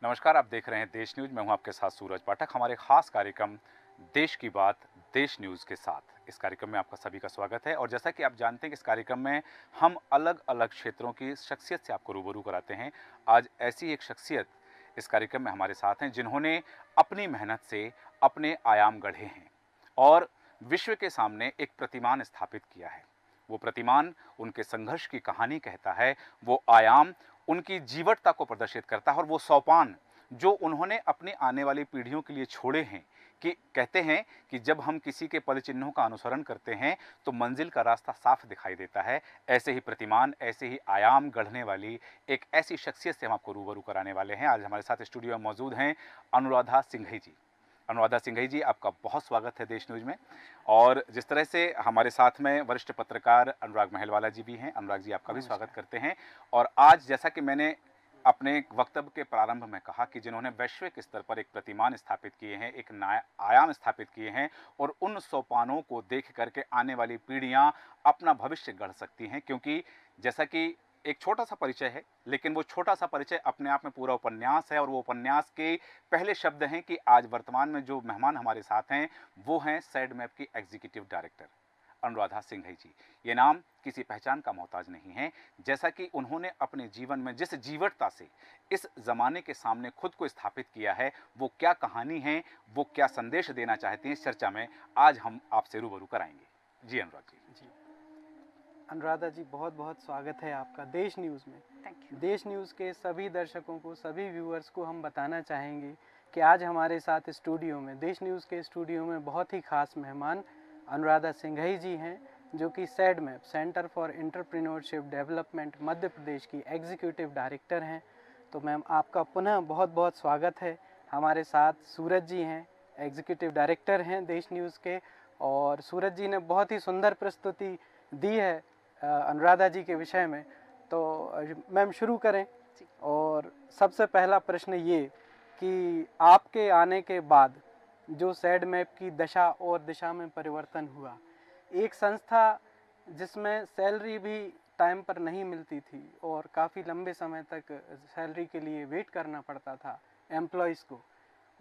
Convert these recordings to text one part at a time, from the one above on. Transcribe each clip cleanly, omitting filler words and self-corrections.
नमस्कार, आप देख रहे हैं देश न्यूज़। मैं हूं आपके साथ सूरज पाठक। हमारे खास कार्यक्रम देश की बात देश न्यूज़ के साथ, इस कार्यक्रम में आपका सभी का स्वागत है। और जैसा कि आप जानते हैं कि इस कार्यक्रम में हम अलग-अलग क्षेत्रों की शख्सियत से आपको रूबरू कराते हैं। आज ऐसी एक शख्सियत इस कार्यक्रम में हमारे साथ हैं जिन्होंने अपनी मेहनत से अपने आयाम गढ़े हैं और विश्व के सामने एक प्रतिमान स्थापित किया है। वो प्रतिमान उनके संघर्ष की कहानी कहता है, वो आयाम उनकी जीवटता को प्रदर्शित करता है और वो सोपान जो उन्होंने अपनी आने वाली पीढ़ियों के लिए छोड़े हैं। कि कहते हैं कि जब हम किसी के पद चिन्हों का अनुसरण करते हैं तो मंजिल का रास्ता साफ दिखाई देता है। ऐसे ही प्रतिमान, ऐसे ही आयाम गढ़ने वाली एक ऐसी शख्सियत से हम आपको रूबरू कराने वाले हैं। आज हमारे साथ स्टूडियो में मौजूद हैं अनुराधा सिंघई जी। अनुराधा सिंघई जी, आपका बहुत स्वागत है देश न्यूज़ में। और जिस तरह से हमारे साथ में वरिष्ठ पत्रकार अनुराग महलवाला जी भी हैं। अनुराग जी, आपका भी स्वागत करते हैं। और आज जैसा कि मैंने अपने वक्तव्य के प्रारंभ में कहा कि जिन्होंने वैश्विक स्तर पर एक प्रतिमान स्थापित किए हैं, एक नया आयाम स्थापित किए हैं और उन सोपानों को देख करके आने वाली पीढ़ियां अपना भविष्य गढ़ सकती हैं। क्योंकि जैसा कि एक छोटा सा परिचय है, लेकिन वो छोटा सा परिचय अपने आप में पूरा उपन्यास है। और वो उपन्यास के पहले शब्द हैं कि आज वर्तमान में जो मेहमान हमारे साथ हैं वो हैं सैडमैप की एग्जीक्यूटिव डायरेक्टर अनुराधा सिंघई जी। ये नाम किसी पहचान का मोहताज नहीं है। जैसा कि उन्होंने अपने जीवन में जिस जीवटता से इस ज़माने के सामने खुद को स्थापित किया है, वो क्या कहानी है, वो क्या संदेश देना चाहती हैं, इस चर्चा में आज हम आपसे रूबरू कराएंगे। जी अनुराग जी। अनुराधा जी, बहुत बहुत स्वागत है आपका देश न्यूज़ में। Thank you. देश न्यूज़ के सभी दर्शकों को, सभी व्यूअर्स को हम बताना चाहेंगे कि आज हमारे साथ स्टूडियो में, देश न्यूज़ के स्टूडियो में बहुत ही खास मेहमान अनुराधा सिंघई जी हैं, जो कि सैडमैप, centre for entrepreneurship development Madhya Pradesh की एग्जीक्यूटिव डायरेक्टर हैं। तो मैम, आपका पुनः बहुत बहुत स्वागत है। हमारे साथ सूरज जी हैं, एग्जीक्यूटिव डायरेक्टर हैं देश न्यूज़ के। और सूरज जी ने बहुत ही सुंदर प्रस्तुति दी है अनुराधा जी के विषय में। तो मैम शुरू करें। और सबसे पहला प्रश्न ये कि आपके आने के बाद जो सैडमैप की दशा और दिशा में परिवर्तन हुआ, एक संस्था जिसमें सैलरी भी टाइम पर नहीं मिलती थी और काफ़ी लंबे समय तक सैलरी के लिए वेट करना पड़ता था एम्प्लॉयज़ को,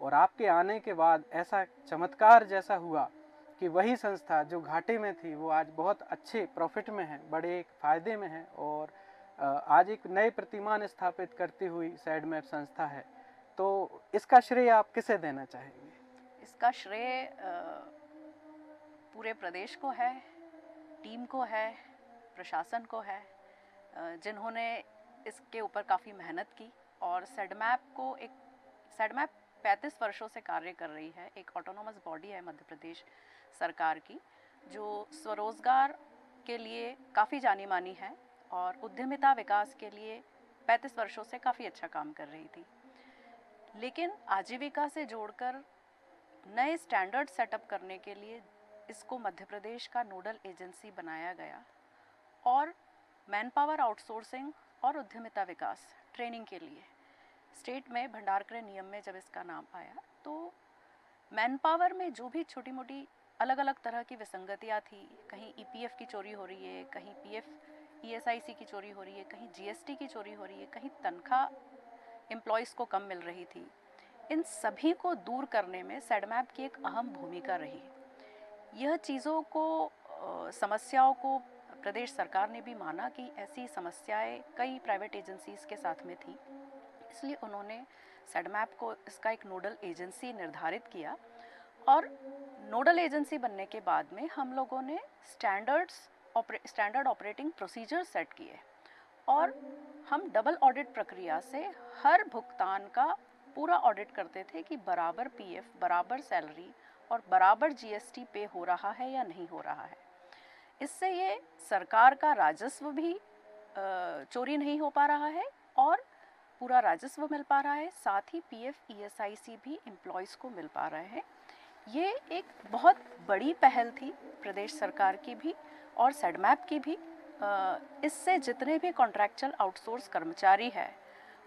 और आपके आने के बाद ऐसा चमत्कार जैसा हुआ कि वही संस्था जो घाटे में थी वो आज बहुत अच्छे प्रॉफिट में है, बड़े एक फ़ायदे में है और आज एक नए प्रतिमान स्थापित करती हुई सैडमैप संस्था है। तो इसका श्रेय आप किसे देना चाहेंगे? इसका श्रेय पूरे प्रदेश को है, टीम को है, प्रशासन को है, जिन्होंने इसके ऊपर काफ़ी मेहनत की। और सैडमैप 35 वर्षों से कार्य कर रही है। एक ऑटोनोमस बॉडी है मध्य प्रदेश सरकार की, जो स्वरोजगार के लिए काफ़ी जानी मानी है और उद्यमिता विकास के लिए 35 वर्षों से काफ़ी अच्छा काम कर रही थी। लेकिन आजीविका से जोड़कर नए स्टैंडर्ड सेटअप करने के लिए इसको मध्य प्रदेश का नोडल एजेंसी बनाया गया और मैन पावर आउटसोर्सिंग और उद्यमिता विकास ट्रेनिंग के लिए स्टेट में भंडारकर नियम में जब इसका नाम आया तो मैन पावर में जो भी छोटी मोटी अलग अलग तरह की विसंगतियाँ थी, कहीं ईपीएफ की चोरी हो रही है, कहीं पीएफ ईएसआईसी की चोरी हो रही है, कहीं जीएसटी की चोरी हो रही है, कहीं तनख्वाह एम्प्लॉयज़ को कम मिल रही थी, इन सभी को दूर करने में सैडमैप की एक अहम भूमिका रही। यह चीज़ों को, समस्याओं को प्रदेश सरकार ने भी माना कि ऐसी समस्याएं कई प्राइवेट एजेंसीज़ के साथ में थी, इसलिए उन्होंने सैडमैप को इसका एक नोडल एजेंसी निर्धारित किया। और नोडल एजेंसी बनने के बाद में हम लोगों ने स्टैंडर्ड ऑपरेटिंग प्रोसीजर सेट किए और हम डबल ऑडिट प्रक्रिया से हर भुगतान का पूरा ऑडिट करते थे कि बराबर पीएफ, बराबर सैलरी और बराबर जीएसटी पे हो रहा है या नहीं हो रहा है। इससे ये सरकार का राजस्व भी चोरी नहीं हो पा रहा है और पूरा राजस्व मिल पा रहा है, साथ ही पीएफ ईएसआईसी भी एम्प्लॉयज़ को मिल पा रहे हैं। ये एक बहुत बड़ी पहल थी प्रदेश सरकार की भी और सैडमैप की भी। इससे जितने भी कॉन्ट्रैक्चुअल आउटसोर्स कर्मचारी हैं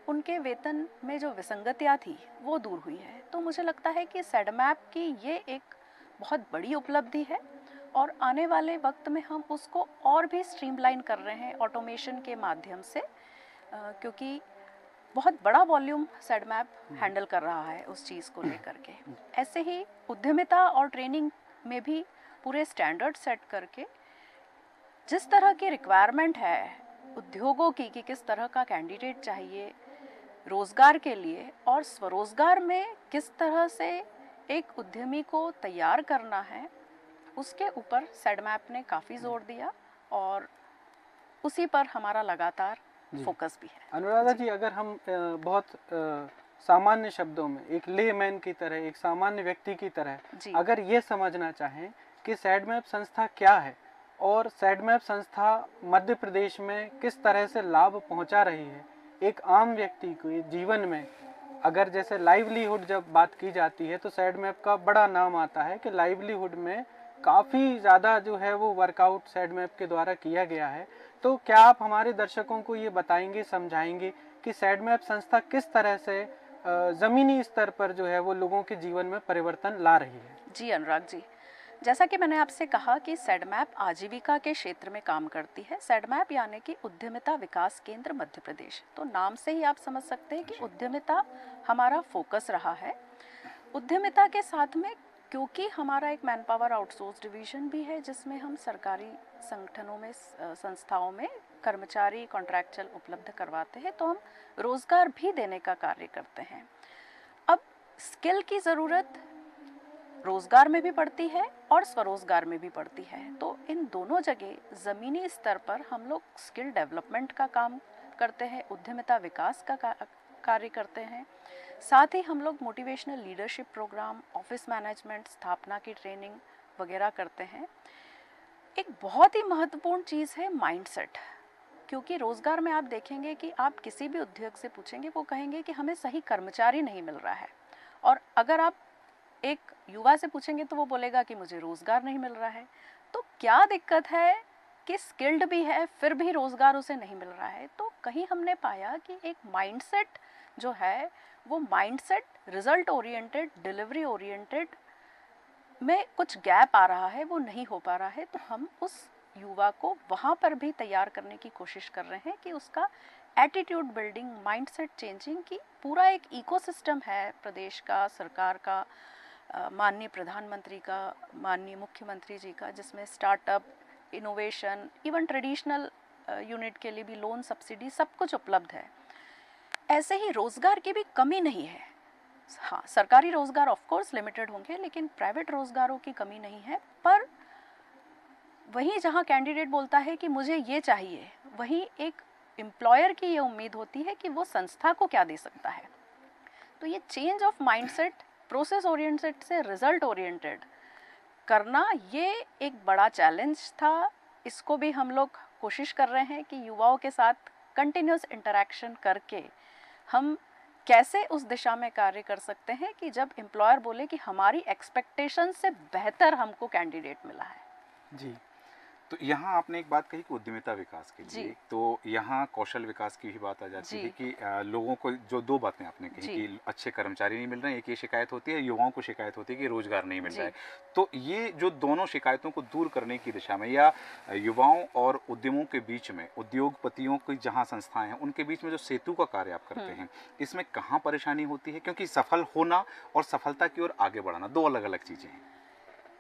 उनके वेतन में जो विसंगतियाँ थी वो दूर हुई है। तो मुझे लगता है कि सैडमैप की ये एक बहुत बड़ी उपलब्धि है और आने वाले वक्त में हम उसको और भी स्ट्रीमलाइन कर रहे हैं ऑटोमेशन के माध्यम से, क्योंकि बहुत बड़ा वॉल्यूम सेडमैप हैंडल कर रहा है उस चीज़ को लेकर के। ऐसे ही उद्यमिता और ट्रेनिंग में भी पूरे स्टैंडर्ड सेट करके जिस तरह की रिक्वायरमेंट है उद्योगों की कि किस तरह का कैंडिडेट चाहिए रोज़गार के लिए और स्वरोज़गार में किस तरह से एक उद्यमी को तैयार करना है, उसके ऊपर सेडमैप ने काफ़ी जोर दिया और उसी पर हमारा लगातार फोकस भी है। अनुराधा जी, अगर हम बहुत सामान्य शब्दों में एक लेमैन की तरह, एक सामान्य व्यक्ति की तरह अगर ये समझना चाहें कि सेडमैप संस्था क्या है और सेडमैप संस्था मध्य प्रदेश में किस तरह से लाभ पहुंचा रही है एक आम व्यक्ति के जीवन में, अगर जैसे लाइवलीहुड जब बात की जाती है तो सेडमैप का बड़ा नाम आता है कि लाइवलीहुड में काफ़ी ज़्यादा जो है वो वर्कआउट सेडमैप के द्वारा किया गया है। तो क्या आप हमारे दर्शकों को ये बताएंगे, समझाएंगे कि सेडमैप संस्था किस तरह से ज़मीनी स्तर पर जो है वो लोगों के जीवन में परिवर्तन ला रही है? जी अनुराग जी, जैसा कि मैंने आपसे कहा कि सेडमैप आजीविका के क्षेत्र में काम करती है। सेडमैप यानी कि उद्यमिता विकास केंद्र मध्य प्रदेश। तो नाम से ही आप समझ सकते हैं कि उद्यमिता हमारा फोकस रहा है। उद्यमिता के साथ में क्योंकि हमारा एक मैन पावर आउटसोर्स डिवीजन भी है जिसमें हम सरकारी संगठनों में, संस्थाओं में कर्मचारी कॉन्ट्रैक्चुअल उपलब्ध करवाते हैं, तो हम रोज़गार भी देने का कार्य करते हैं। अब स्किल की ज़रूरत रोज़गार में भी पड़ती है और स्वरोज़गार में भी पड़ती है। तो इन दोनों जगह ज़मीनी स्तर पर हम लोग स्किल डेवलपमेंट का काम करते हैं, उद्यमिता विकास का कार्य करते हैं। साथ ही हम लोग motivational leadership programme, office management, स्थापना की ट्रेनिंग वगैरह करते हैं। एक बहुत ही महत्वपूर्ण चीज़ है माइंडसेट, क्योंकि रोज़गार में आप देखेंगे कि आप किसी भी उद्योग से पूछेंगे वो कहेंगे कि हमें सही कर्मचारी नहीं मिल रहा है, और अगर आप एक युवा से पूछेंगे तो वो बोलेगा कि मुझे रोज़गार नहीं मिल रहा है। तो क्या दिक्कत है कि स्किल्ड भी है फिर भी रोज़गार उसे नहीं मिल रहा है। तो कहीं हमने पाया कि एक माइंडसेट जो है वो mindset result oriented, delivery oriented में कुछ गैप आ रहा है, वो नहीं हो पा रहा है। तो हम उस युवा को वहाँ पर भी तैयार करने की कोशिश कर रहे हैं कि उसका एटीट्यूड बिल्डिंग, माइंडसेट चेंजिंग की पूरा एक इकोसिस्टम है प्रदेश का, सरकार का, माननीय प्रधानमंत्री का, माननीय मुख्यमंत्री जी का, जिसमें startup, innovation, even traditional unit के लिए भी लोन, सब्सिडी, सब कुछ उपलब्ध है। ऐसे ही रोज़गार की भी कमी नहीं है। हाँ, सरकारी रोज़गार ऑफ कोर्स लिमिटेड होंगे, लेकिन प्राइवेट रोज़गारों की कमी नहीं है। पर वहीं जहाँ कैंडिडेट बोलता है कि मुझे ये चाहिए, वहीं एक एम्प्लॉयर की ये उम्मीद होती है कि वो संस्था को क्या दे सकता है। तो ये change of mindset, process oriented से रिजल्ट ओरिएंटेड करना, ये एक बड़ा चैलेंज था। इसको भी हम लोग कोशिश कर रहे हैं कि युवाओं के साथ कंटिन्यूस इंटरेक्शन करके हम कैसे उस दिशा में कार्य कर सकते हैं कि जब एम्प्लॉयर बोले कि हमारी एक्सपेक्टेशन से बेहतर हमको कैंडिडेट मिला है। जी, तो यहाँ आपने एक बात कही कि उद्यमिता विकास के लिए, तो यहाँ कौशल विकास की भी बात आ जाती है कि लोगों को जो दो बातें आपने कही कि अच्छे कर्मचारी नहीं मिल रहे हैं, एक ये शिकायत होती है, युवाओं को शिकायत होती है कि रोजगार नहीं मिल रहा है। तो ये जो दोनों शिकायतों को दूर करने की दिशा में या युवाओं और उद्यमों के बीच में, उद्योगपतियों की जहाँ संस्थाएं हैं उनके बीच में जो सेतु का कार्य आप करते हैं, इसमें कहाँ परेशानी होती है? क्योंकि सफल होना और सफलता की ओर आगे बढ़ना दो अलग अलग चीज़ें हैं।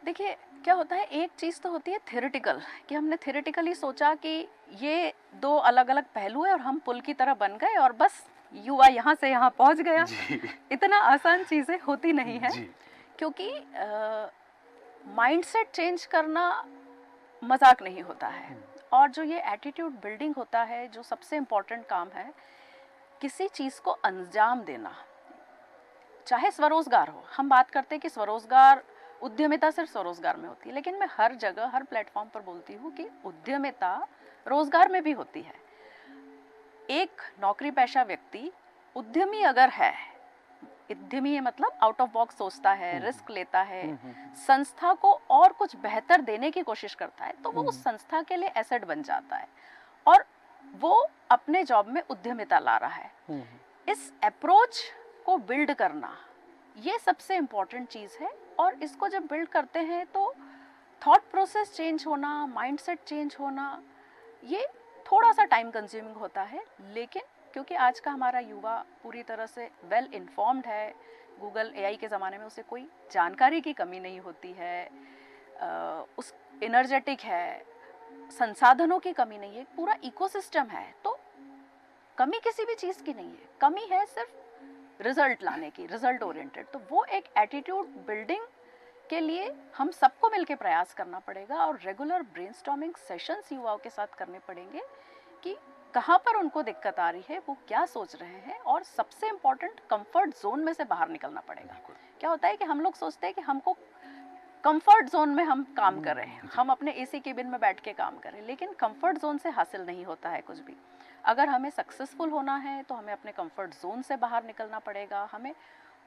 देखिए क्या होता है, एक चीज़ तो होती है थ्योरेटिकल, कि हमने थ्योरेटिकली सोचा कि ये दो अलग अलग पहलू है और हम पुल की तरह बन गए और बस युवा यहाँ से यहाँ पहुँच गया। इतना आसान चीज़ें होती नहीं है, क्योंकि माइंडसेट चेंज करना मजाक नहीं होता है। और जो ये एटीट्यूड बिल्डिंग होता है, जो सबसे इम्पोर्टेंट काम है, किसी चीज़ को अंजाम देना, चाहे स्वरोजगार हो। हम बात करते हैं कि स्वरोजगार, उद्यमिता सिर्फ स्वरोजगार में होती है, लेकिन मैं हर जगह, हर प्लेटफॉर्म पर बोलती हूँ कि उद्यमिता रोजगार में भी होती है। एक नौकरी पेशा व्यक्ति उद्यमी अगर है, उद्यमी मतलब आउट ऑफ बॉक्स सोचता है, रिस्क लेता है, संस्था को और कुछ बेहतर देने की कोशिश करता है, तो वो उस संस्था के लिए एसेट बन जाता है और वो अपने जॉब में उद्यमिता ला रहा है। इस अप्रोच को बिल्ड करना, ये सबसे इम्पोर्टेंट चीज़ है। और इसको जब बिल्ड करते हैं तो थॉट प्रोसेस चेंज होना, माइंडसेट चेंज होना, ये थोड़ा सा टाइम कंज्यूमिंग होता है, लेकिन क्योंकि आज का हमारा युवा पूरी तरह से वेल इन्फॉर्म्ड है। गूगल एआई के ज़माने में उसे कोई जानकारी की कमी नहीं होती है, उस एनर्जेटिक है, संसाधनों की कमी नहीं है, पूरा इकोसिस्टम है। तो कमी किसी भी चीज़ की नहीं है, कमी है सिर्फ रिजल्ट लाने की, रिजल्ट ओरिएंटेड। तो वो एक एटीट्यूड बिल्डिंग के लिए हम सबको मिलकर प्रयास करना पड़ेगा और रेगुलर ब्रेनस्टॉर्मिंग सेशंस युवाओं के साथ करने पड़ेंगे कि कहाँ पर उनको दिक्कत आ रही है, वो क्या सोच रहे हैं, और सबसे इम्पॉर्टेंट कंफर्ट जोन में से बाहर निकलना पड़ेगा। क्या होता है कि हम लोग सोचते हैं कि हमको कंफर्ट जोन में हम काम कर रहे हैं, हम अपने एसी केबिन में बैठ के काम करें, लेकिन कंफर्ट जोन से हासिल नहीं होता है कुछ भी। अगर हमें सक्सेसफुल होना है तो हमें अपने कंफर्ट जोन से बाहर निकलना पड़ेगा, हमें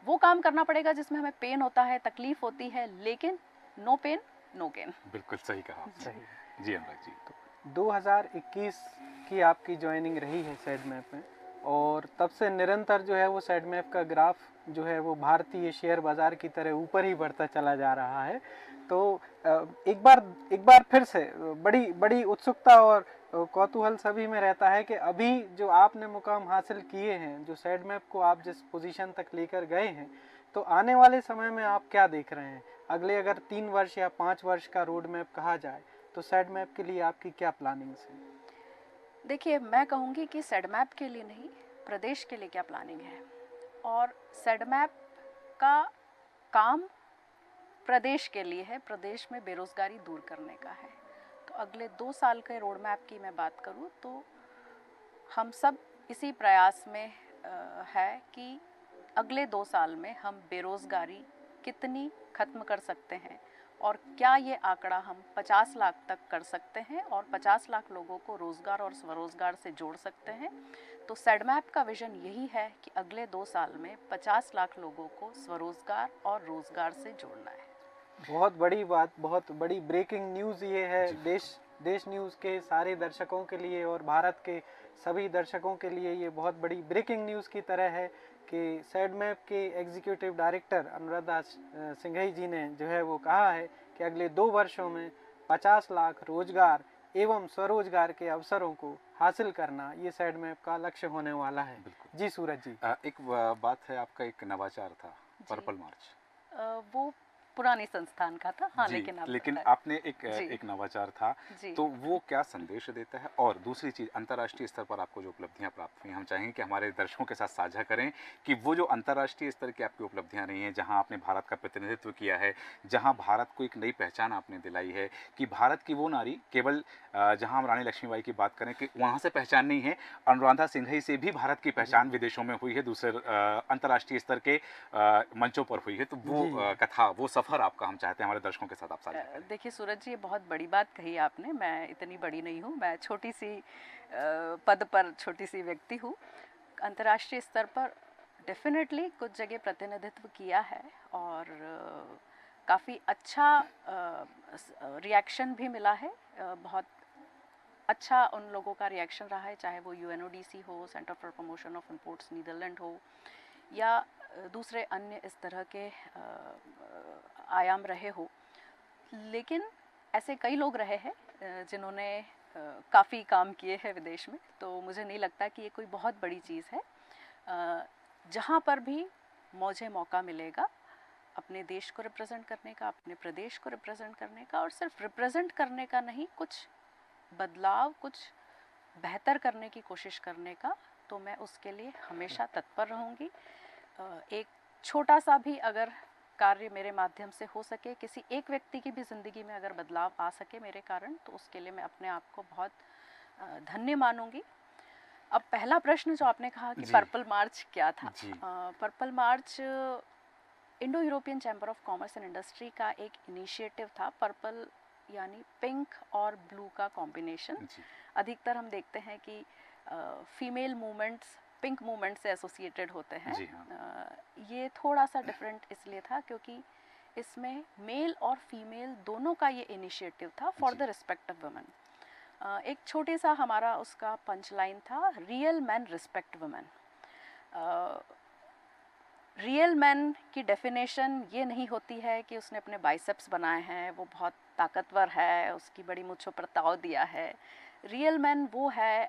वो काम करना पड़ेगा जिसमें हमें पेन होता है, तकलीफ होती है, लेकिन नो पेन नो गेन। बिल्कुल सही कहा आपने। जी अनुराग जी, तो 2021 की आपकी ज्वाइनिंग रही है SEDMAP में, और तब से निरंतर जो है वो SEDMAP का ग्राफ जो है वो भारतीय शेयर बाजार की तरह ऊपर ही बढ़ता चला जा रहा है। तो एक बार फिर से बड़ी उत्सुकता और कौतूहल सभी में रहता है कि अभी जो आपने मुकाम हासिल किए हैं, जो SEDMAP को आप जिस पोजीशन तक लेकर गए हैं, तो आने वाले समय में आप क्या देख रहे हैं? अगले अगर 3 वर्ष या 5 वर्ष का रोड मैप कहा जाए तो SEDMAP के लिए आपकी क्या प्लानिंग्स हैं? देखिए, मैं कहूँगी कि SEDMAP के लिए नहीं, प्रदेश के लिए क्या प्लानिंग है। और SEDMAP का काम प्रदेश के लिए है, प्रदेश में बेरोजगारी दूर करने का है। तो अगले 2 साल के रोड मैप की मैं बात करूँ तो हम सब इसी प्रयास में है कि अगले 2 साल में हम बेरोजगारी कितनी खत्म कर सकते हैं, और क्या ये आंकड़ा हम 50 लाख तक कर सकते हैं और 50 लाख लोगों को रोज़गार और स्वरोज़गार से जोड़ सकते हैं। तो SEDMAP का विज़न यही है कि अगले 2 साल में 50 लाख लोगों को स्वरोज़गार और रोज़गार से जोड़ना है। बहुत बड़ी बात, बहुत बड़ी ब्रेकिंग न्यूज़ ये है देश न्यूज़ के सारे दर्शकों के लिए और भारत के सभी दर्शकों के लिए ये बहुत बड़ी ब्रेकिंग न्यूज़ की तरह है कि SEDMAP के एग्जीक्यूटिव डायरेक्टर अनुराधा सिंघई जी ने जो है वो कहा है कि अगले 2 वर्षों में 50 लाख रोजगार एवं स्वरोजगार के अवसरों को हासिल करना ये SEDMAP का लक्ष्य होने वाला है। जी सूरज जी, एक बात है, आपका एक नवाचार था पर्पल मार्च, वो पुरानी संस्थान का था। हाँ, लेकिन आपने एक नवाचार था, तो वो क्या संदेश देता है? और दूसरी चीज़, अंतर्राष्ट्रीय स्तर पर आपको जो उपलब्धियां प्राप्त हुई, हम चाहेंगे कि हमारे दर्शकों के साथ साझा करें कि वो जो अंतर्राष्ट्रीय स्तर की आपकी उपलब्धियां रही हैं, जहां आपने भारत का प्रतिनिधित्व किया है, जहां भारत को एक नई पहचान आपने दिलाई है कि भारत की वो नारी केवल, जहां हम रानी लक्ष्मीबाई की बात करें कि वहाँ से पहचान नहीं है, अनुराधा सिंघई से भी भारत की पहचान विदेशों में हुई है, दूसरे अंतर्राष्ट्रीय स्तर के मंचों पर हुई है। तो वो कथा, वो सफ़र आपका हम चाहते हैं हमारे दर्शकों के साथ आप साझा करें। देखिए सूरज जी, ये बहुत बड़ी बात कही आपने। मैं इतनी बड़ी नहीं हूँ, मैं छोटी सी पद पर छोटी सी व्यक्ति हूँ। अंतर्राष्ट्रीय स्तर पर डेफिनेटली कुछ जगह प्रतिनिधित्व किया है और काफ़ी अच्छा रिएक्शन भी मिला है। बहुत अच्छा उन लोगों का रिएक्शन रहा है, चाहे वो UNODC हो, centre for promotion of imports Netherland हो, या दूसरे अन्य इस तरह के आयाम रहे हो। लेकिन ऐसे कई लोग रहे हैं जिन्होंने काफ़ी काम किए हैं विदेश में। तो मुझे नहीं लगता कि ये कोई बहुत बड़ी चीज़ है। जहाँ पर भी मुझे मौका मिलेगा अपने देश को रिप्रेजेंट करने का, अपने प्रदेश को रिप्रेजेंट करने का, और सिर्फ रिप्रेजेंट करने का नहीं, कुछ बदलाव, कुछ बेहतर करने की कोशिश करने का, तो मैं उसके लिए हमेशा तत्पर रहूँगी। एक छोटा सा भी अगर कार्य मेरे माध्यम से हो सके, किसी एक व्यक्ति की भी ज़िंदगी में अगर बदलाव आ सके मेरे कारण, तो उसके लिए मैं अपने आप को बहुत धन्य मानूंगी। अब पहला प्रश्न जो आपने कहा कि पर्पल मार्च क्या था, purple March Indo European chamber of commerce and industry का एक इनिशिएटिव था। पर्पल यानी पिंक और ब्लू का कॉम्बिनेशन। अधिकतर हम देखते हैं कि फीमेल मूवमेंट्स पिंक मूवमेंट से एसोसिएटेड होते हैं। ये थोड़ा सा डिफरेंट इसलिए था क्योंकि इसमें मेल और फीमेल दोनों का ये इनिशिएटिव था for the respect of women. एक छोटे सा हमारा उसका पंच लाइन था, real man respect women. Real man की डेफिनेशन ये नहीं होती है कि उसने अपने बाइसेप्स बनाए हैं, वो बहुत ताकतवर है, उसकी बड़ी मुझों पर ताव दिया है। रियल मैन वो है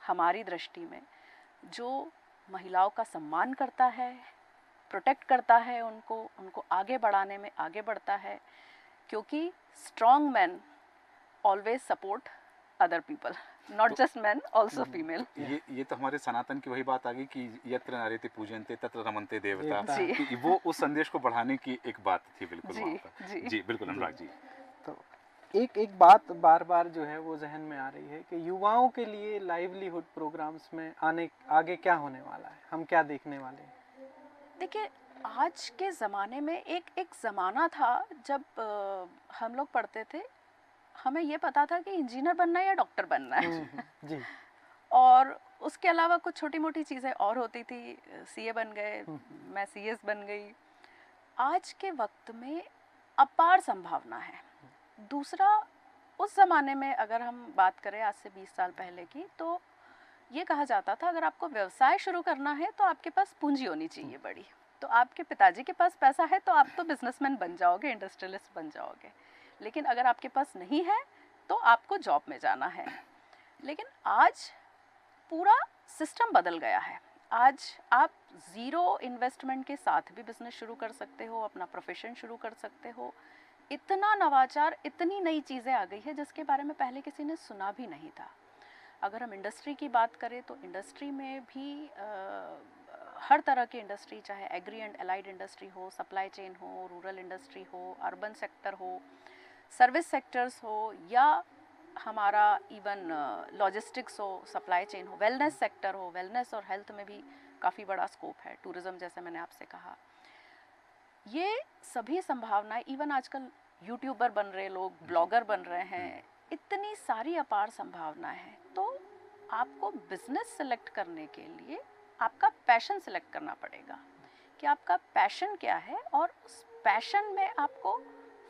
हमारी दृष्टि में जो महिलाओं का सम्मान करता है, प्रोटेक्ट करता है उनको आगे बढ़ाने में आगे बढ़ता है, क्योंकि strong man always support other people, not just man also female. ये तो हमारे सनातन की वही बात आ गई कि यत्र नारीते पूजन्ते तत्र रमन्ते देवता, जी। कि वो उस संदेश को बढ़ाने की एक बात थी बिल्कुल जी, वहाँ पर। जी। जी बिल्कुल अनुराग जी। तो एक बात बार बार जो है वो जहन में आ रही है कि युवाओं के लिए लाइवलीहुड प्रोग्राम्स में आगे क्या होने वाला है, हम क्या देखने वाले हैं? देखिए, आज के ज़माने में एक ज़माना था जब हम लोग पढ़ते थे, हमें ये पता था कि इंजीनियर बनना है या डॉक्टर बनना है। जी। और उसके अलावा कुछ छोटी मोटी चीज़ें और होती थी, सीए बन गए, मैं सीएस बन गई। आज के वक्त में अपार संभावना है। दूसरा, उस ज़माने में अगर हम बात करें आज से 20 साल पहले की, तो ये कहा जाता था अगर आपको व्यवसाय शुरू करना है तो आपके पास पूंजी होनी चाहिए बड़ी। तो आपके पिताजी के पास पैसा है तो आप तो बिजनेसमैन बन जाओगे, इंडस्ट्रियलिस्ट बन जाओगे। लेकिन अगर आपके पास नहीं है तो आपको जॉब में जाना है। लेकिन आज पूरा सिस्टम बदल गया है। आज आप ज़ीरो इन्वेस्टमेंट के साथ भी बिजनेस शुरू कर सकते हो, अपना प्रोफेशन शुरू कर सकते हो। इतना नवाचार, इतनी नई चीज़ें आ गई है जिसके बारे में पहले किसी ने सुना भी नहीं था। अगर हम इंडस्ट्री की बात करें तो इंडस्ट्री में भी हर तरह की इंडस्ट्री, चाहे एग्री एंड एलाइड इंडस्ट्री हो, सप्लाई चेन हो, रूरल इंडस्ट्री हो, अर्बन सेक्टर हो, सर्विस सेक्टर्स हो, या हमारा इवन लॉजिस्टिक्स हो, सप्लाई चेन हो, वेलनेस सेक्टर हो, वेलनेस और हेल्थ में भी काफ़ी बड़ा स्कोप है, टूरिज़्म जैसे मैंने आपसे कहा। ये सभी संभावनाएं, इवन आजकल यूट्यूबर बन रहे लोग, ब्लॉगर बन रहे हैं, इतनी सारी अपार संभावनाएं हैं। तो आपको बिजनेस सेलेक्ट करने के लिए आपका पैशन सेलेक्ट करना पड़ेगा कि आपका पैशन क्या है और उस पैशन में आपको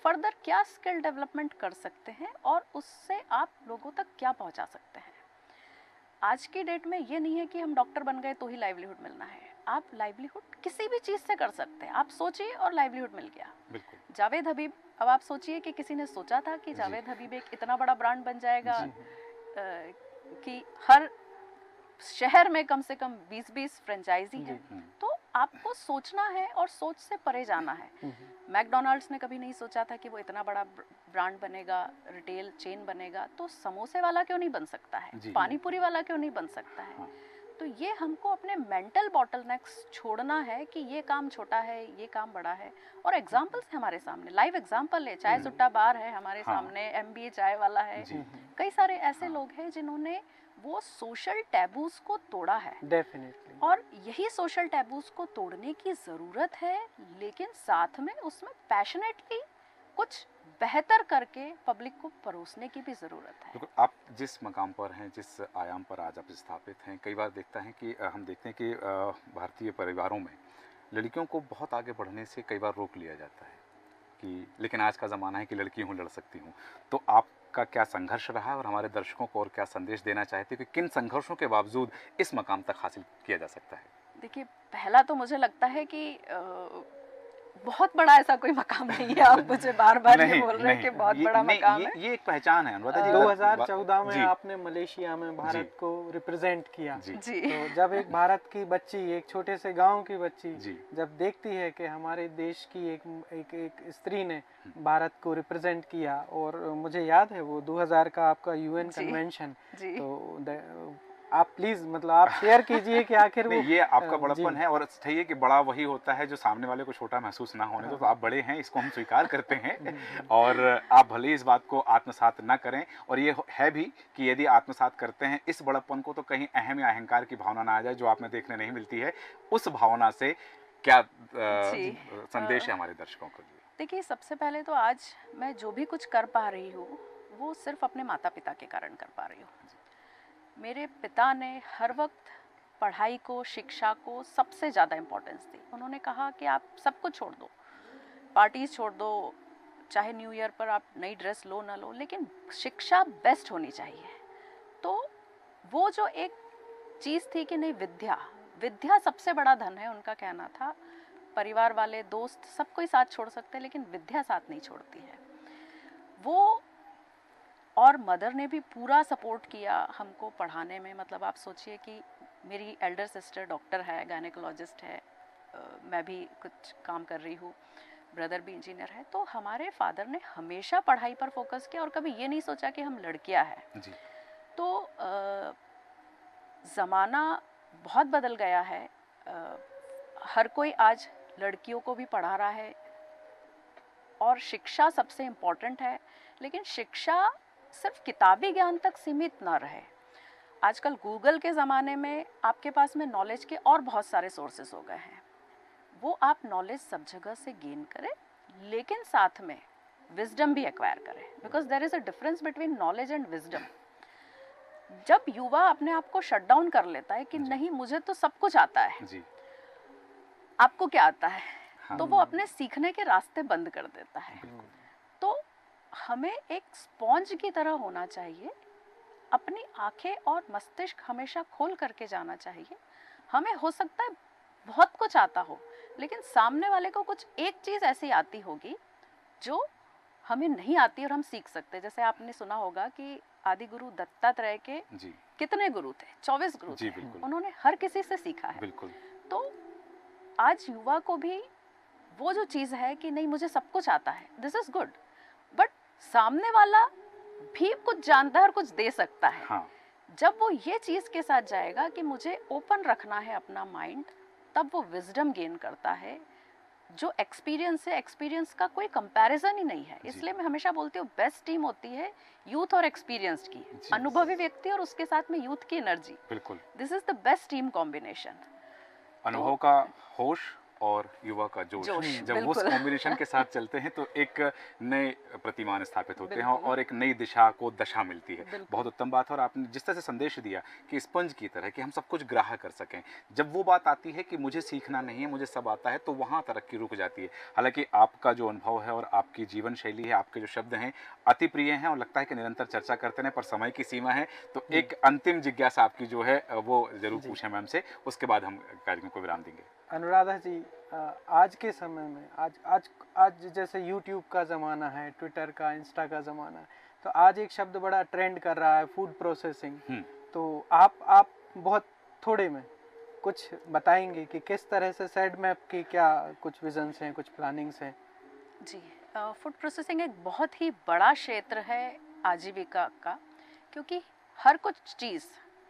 फर्दर क्या स्किल डेवलपमेंट कर सकते हैं और उससे आप लोगों तक क्या पहुंचा सकते हैं। आज की डेट में ये नहीं है कि हम डॉक्टर बन गए तो ही लाइवलीहुड मिलना है। आप लाइवलीहुड किसी भी चीज़ से कर सकते हैं। आप सोचिए और लाइवलीहुड मिल गया। बिल्कुल। जावेद हबीब, अब आप सोचिए कि किसी ने सोचा था कि जावेद हबीब एक इतना बड़ा ब्रांड बन जाएगा कि हर शहर में कम से कम 20-20 फ्रेंचाइजी है। तो आपको सोचना है और सोच से परे जाना है। मैकडॉनल्ड्स ने कभी नहीं सोचा था कि वो इतना बड़ा ब्रांड बनेगा, रिटेल चेन बनेगा। तो समोसे वाला क्यों नहीं बन सकता है, पानी पूरी वाला क्यों नहीं बन सकता है। तो ये हमको अपने मेंटल बॉटलनेक्स छोड़ना है कि ये काम छोटा है, ये काम बड़ा है। और एग्जाम्पल्स हमारे सामने, लाइव एग्जाम्पल है, चाय सुट्टा बार है हमारे सामने, MBA चाय वाला है, कई सारे ऐसे लोग हैं जिन्होंने वो सोशल टैबूज को तोड़ा है। डेफिनेटली। और यही सोशल टैबूज को तोड़ने की ज़रूरत है, लेकिन साथ में उसमें पैशनेटली कुछ बेहतर करके पब्लिक को परोसने की भी ज़रूरत है। बिल्कुल। आप जिस मकाम पर हैं, जिस आयाम पर आज आप स्थापित हैं, कई बार देखता है कि हम देखते हैं कि भारतीय परिवारों में लड़कियों को बहुत आगे बढ़ने से कई बार रोक लिया जाता है कि लेकिन आज का ज़माना है कि लड़की हूँ, लड़ सकती हूँ। तो आपका क्या संघर्ष रहा और हमारे दर्शकों को और क्या संदेश देना चाहते हैं कि किन संघर्षों के बावजूद इस मकाम तक हासिल किया जा सकता है? देखिए, पहला तो मुझे लगता है कि बहुत बड़ा ऐसा कोई मकाम नहीं है। आप मुझे बार बार ये बोल रहे हैं कि बहुत बड़ा मकाम है। ये एक पहचान है अनुराधा जी। 2014 में आपने मलेशिया में भारत को रिप्रेजेंट किया। जी। तो जब एक भारत की बच्ची, एक छोटे से गांव की बच्ची जब देखती है कि हमारे देश की एक स्त्री ने भारत को रिप्रेजेंट किया, और मुझे याद है वो 2000 का आपका UN कन्वेंशन, तो आप प्लीज मतलब आप शेयर कीजिए कि आखिर वो ये आपका बड़प्पन है। और चाहिए कि बड़ा वही होता है जो सामने वाले को छोटा महसूस ना होने दो। तो आप बड़े हैं, इसको हम स्वीकार करते हैं और आप भले इस बात को आत्मसात ना करें। और ये है भी कि यदि आत्मसात करते हैं इस बड़प्पन को, तो कहीं अहम या अहंकार की भावना ना आ जाए जो आपने देखने नहीं मिलती है। उस भावना से क्या संदेश है हमारे दर्शकों के लिए? देखिए, सबसे पहले तो आज मैं जो भी कुछ कर पा रही हूँ वो सिर्फ अपने माता पिता के कारण कर पा रही हूँ। मेरे पिता ने हर वक्त पढ़ाई को, शिक्षा को सबसे ज़्यादा इम्पोर्टेंस दी। उन्होंने कहा कि आप सब कुछ छोड़ दो, पार्टीज छोड़ दो, चाहे न्यू ईयर पर आप नई ड्रेस लो ना लो, लेकिन शिक्षा बेस्ट होनी चाहिए। तो वो जो एक चीज़ थी कि नहीं, विद्या सबसे बड़ा धन है, उनका कहना था। परिवार वाले, दोस्त, सब कोई साथ छोड़ सकते हैं लेकिन विद्या साथ नहीं छोड़ती है वो। और मदर ने भी पूरा सपोर्ट किया हमको पढ़ाने में। मतलब आप सोचिए कि मेरी एल्डर सिस्टर डॉक्टर है, गायनेकोलॉजिस्ट है, मैं भी कुछ काम कर रही हूँ, ब्रदर भी इंजीनियर है। तो हमारे फादर ने हमेशा पढ़ाई पर फोकस किया और कभी ये नहीं सोचा कि हम लड़कियां हैं जी। तो ज़माना बहुत बदल गया है। हर कोई आज लड़कियों को भी पढ़ा रहा है और शिक्षा सबसे इम्पोर्टेंट है, लेकिन शिक्षा सिर्फ किताबी ज्ञान तक सीमित ना रहे। आजकल गूगल के ज़माने में आपके पास में नॉलेज के और बहुत सारे सोर्सेस हो गए हैं, वो आप नॉलेज सब जगह से गेन करें, लेकिन साथ में विजडम भी एक्वायर करें, because there is a difference between knowledge and wisdom. जब युवा अपने आप को शट डाउन कर लेता है कि नहीं मुझे तो सब कुछ आता है जी। आपको क्या आता है, हाँ। तो वो अपने सीखने के रास्ते बंद कर देता है। तो हमें एक स्पॉन्ज की तरह होना चाहिए, अपनी आंखें और मस्तिष्क हमेशा खोल करके जाना चाहिए। हमें हो सकता है बहुत कुछ आता हो, लेकिन सामने वाले को कुछ एक चीज़ ऐसी आती होगी जो हमें नहीं आती और हम सीख सकते हैं। जैसे आपने सुना होगा कि आदि गुरु दत्तात्रेय के जी। कितने गुरु थे, 24 गुरु जी, थे, बिल्कुल। उन्होंने हर किसी से सीखा है। बिल्कुल। तो आज युवा को भी वो जो चीज़ है कि नहीं मुझे सब कुछ आता है, दिस इज गुड, बट सामने वाला भी कुछ जानता है और कुछ दे सकता है। हाँ। जब वो ये चीज़ के साथ जाएगा कि मुझे ओपन रखना है अपना माइंड, तब वो विजडम गेन करता है। जो एक्सपीरियंस है, एक्सपीरियंस का कोई कंपैरिजन ही नहीं है। इसलिए मैं हमेशा बोलती हूँ बेस्ट टीम होती है यूथ और एक्सपीरियंस्ड की, अनुभवी व्यक्ति और उसके साथ में यूथ की एनर्जी। बिल्कुल। This is the best team combination. अनुभव का होश और युवा का जोश, जब वो बिल्कुल। कॉम्बिनेशन के साथ चलते हैं तो एक नए प्रतिमान स्थापित होते हैं बिल्कुल। और एक नई दिशा को दशा मिलती है। बिल्कुल। बहुत उत्तम बात है। और आपने जिस तरह से संदेश दिया कि स्पंज की तरह कि हम सब कुछ ग्राह्य कर सकें, जब वो बात आती है कि मुझे सीखना नहीं है, मुझे सब आता है, तो वहाँ तरक्की रुक जाती है। हालांकि आपका जो अनुभव है और आपकी जीवन शैली है, आपके जो शब्द हैं अति प्रिय हैं और लगता है कि निरंतर चर्चा करते हैं, पर समय की सीमा है। तो एक अंतिम जिज्ञासा आपकी जो है वो जरूर पूछें मैम से, उसके बाद हम कार्यक्रम को विराम देंगे। अनुराधा जी, आज के समय में आज जैसे YouTube का ज़माना है, ट्विटर का, इंस्टा का ज़माना है, तो आज एक शब्द बड़ा ट्रेंड कर रहा है, फूड प्रोसेसिंग। तो आप बहुत थोड़े में कुछ बताएंगे कि किस तरह से SEDMAP की क्या कुछ विजन्स हैं, कुछ प्लानिंग्स हैं? जी, फूड प्रोसेसिंग एक बहुत ही बड़ा क्षेत्र है आजीविका का, क्योंकि हर कुछ चीज़,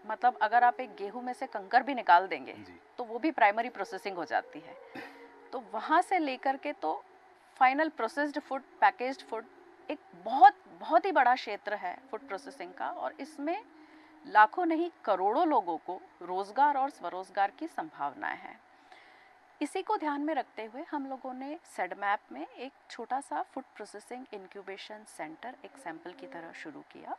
मतलब अगर आप एक गेहूं में से कंकर भी निकाल देंगे तो वो भी प्राइमरी प्रोसेसिंग हो जाती है। तो वहाँ से लेकर के तो final processed food, packaged food, एक बहुत ही बड़ा क्षेत्र है फूड प्रोसेसिंग का, और इसमें लाखों नहीं करोड़ों लोगों को रोजगार और स्वरोजगार की संभावनाएं हैं। इसी को ध्यान में रखते हुए हम लोगों ने SEDMAP में एक छोटा सा फूड प्रोसेसिंग इंक्यूबेशन सेंटर एक सैंपल की तरह शुरू किया,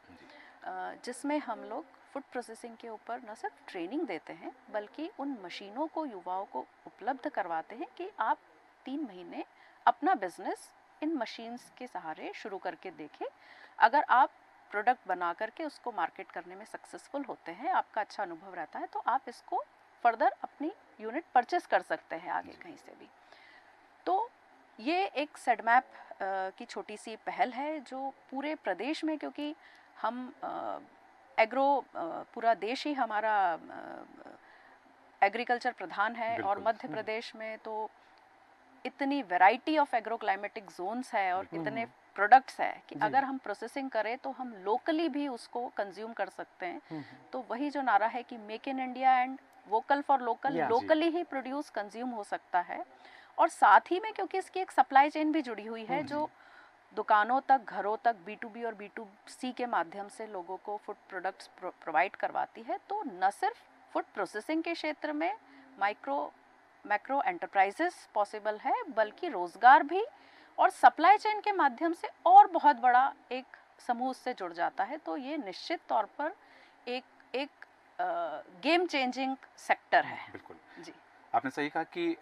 जिसमें हम लोग फूड प्रोसेसिंग के ऊपर न सिर्फ ट्रेनिंग देते हैं, बल्कि उन मशीनों को युवाओं को उपलब्ध करवाते हैं कि आप 3 महीने अपना बिजनेस इन मशीन्स के सहारे शुरू करके देखें। अगर आप प्रोडक्ट बना करके उसको मार्केट करने में सक्सेसफुल होते हैं, आपका अच्छा अनुभव रहता है, तो आप इसको फर्दर अपनी यूनिट परचेस कर सकते हैं आगे कहीं से भी। तो ये एक SEDMAP की छोटी सी पहल है जो पूरे प्रदेश में, क्योंकि हम एग्रो, पूरा देश ही हमारा एग्रीकल्चर प्रधान है, और मध्य प्रदेश में तो इतनी variety of agro climatic zones है और इतने प्रोडक्ट्स है कि अगर हम प्रोसेसिंग करें तो हम लोकली भी उसको कंज्यूम कर सकते हैं। तो वही जो नारा है कि make in India and vocal for local, locally he produce consume हो सकता है। और साथ ही में क्योंकि इसकी एक सप्लाई चेन भी जुड़ी हुई है जो दुकानों तक, घरों तक B2B और B2C के माध्यम से लोगों को फूड प्रोडक्ट्स प्रोवाइड करवाती है। तो न सिर्फ फूड प्रोसेसिंग के क्षेत्र में मैक्रो एंटरप्राइजेस पॉसिबल है, बल्कि रोजगार भी और सप्लाई चेन के माध्यम से और बहुत बड़ा एक समूह से जुड़ जाता है। तो ये निश्चित तौर पर एक गेम चेंजिंग सेक्टर है। बिल्कुल जी, आपने सही कहा कि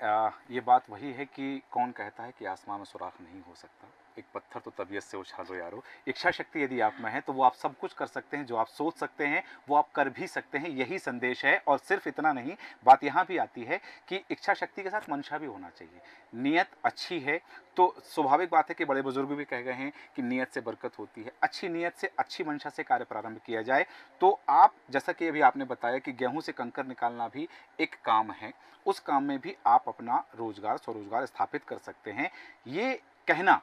ये बात वही है कि कौन कहता है कि आसमान में सुराख नहीं हो सकता। एक पत्थर तो तबीयत से उछालो यारो। इच्छा शक्ति यदि आप में है तो वो आप सब कुछ कर सकते हैं, जो आप सोच सकते हैं वो आप कर भी सकते हैं, यही संदेश है। और सिर्फ इतना नहीं, बात यहाँ भी आती है कि इच्छा शक्ति के साथ मंशा भी होना चाहिए। नीयत अच्छी है तो स्वाभाविक बात है कि बड़े बुजुर्ग भी कह गए हैं कि नीयत से बरकत होती है। अच्छी नीयत से, अच्छी मंशा से कार्य प्रारंभ किया जाए तो आप, जैसा कि अभी आपने बताया कि गेहूं से कंकर निकालना भी एक काम है, उस काम में भी आप अपना रोजगार, स्वरोजगार स्थापित कर सकते हैं। ये कहना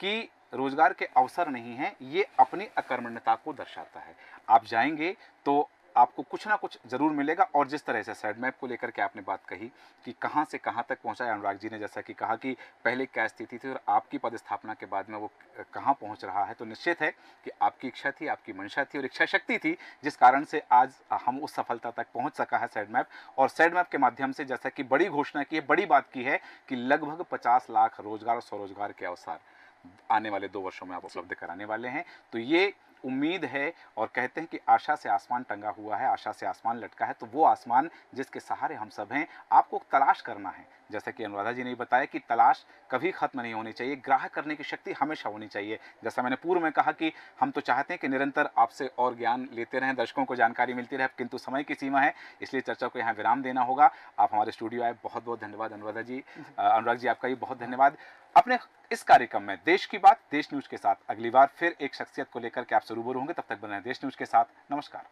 कि रोजगार के अवसर नहीं है, ये अपनी अकर्मण्यता को दर्शाता है। आप जाएंगे तो आपको कुछ ना कुछ जरूर मिलेगा। और जिस तरह से सैड मैप को लेकर के आपने बात कही कि कहां से कहां तक पहुंचा है, अनुराग जी ने जैसा कि कहा कि पहले क्या स्थिति थी और आपकी पदस्थापना के बाद में वो कहां पहुंच रहा है, तो निश्चित है कि आपकी इच्छा थी, आपकी मंशा थी और इच्छा शक्ति थी, जिस कारण से आज हम उस सफलता तक पहुंच सका है सैड मैप। और सैड मैप के माध्यम से जैसा कि बड़ी घोषणा की है, बड़ी बात की है कि लगभग 50 लाख रोजगार और स्वरोजगार के अवसर आने वाले 2 वर्षों में आप उपलब्ध कराने वाले हैं। तो ये उम्मीद है, और कहते हैं कि आशा से आसमान टंगा हुआ है, आशा से आसमान लटका है, तो वो आसमान जिसके सहारे हम सब हैं, आपको तलाश करना है। जैसा कि अनुराधा जी ने बताया कि तलाश कभी खत्म नहीं होनी चाहिए, ग्राह्य करने की शक्ति हमेशा होनी चाहिए। जैसा मैंने पूर्व में कहा कि हम तो चाहते हैं कि निरंतर आपसे और ज्ञान लेते रहें, दर्शकों को जानकारी मिलती रहे, किंतु समय की सीमा है, इसलिए चर्चा को यहाँ विराम देना होगा। आप हमारे स्टूडियो आए, बहुत बहुत धन्यवाद अनुराधा जी। अनुराग जी, आपका भी बहुत धन्यवाद। अपने इस कार्यक्रम में देश की बात, देश न्यूज के साथ अगली बार फिर एक शख्सियत को लेकर के आपसे रूबरू होंगे। तब तक बने देश न्यूज के साथ। नमस्कार।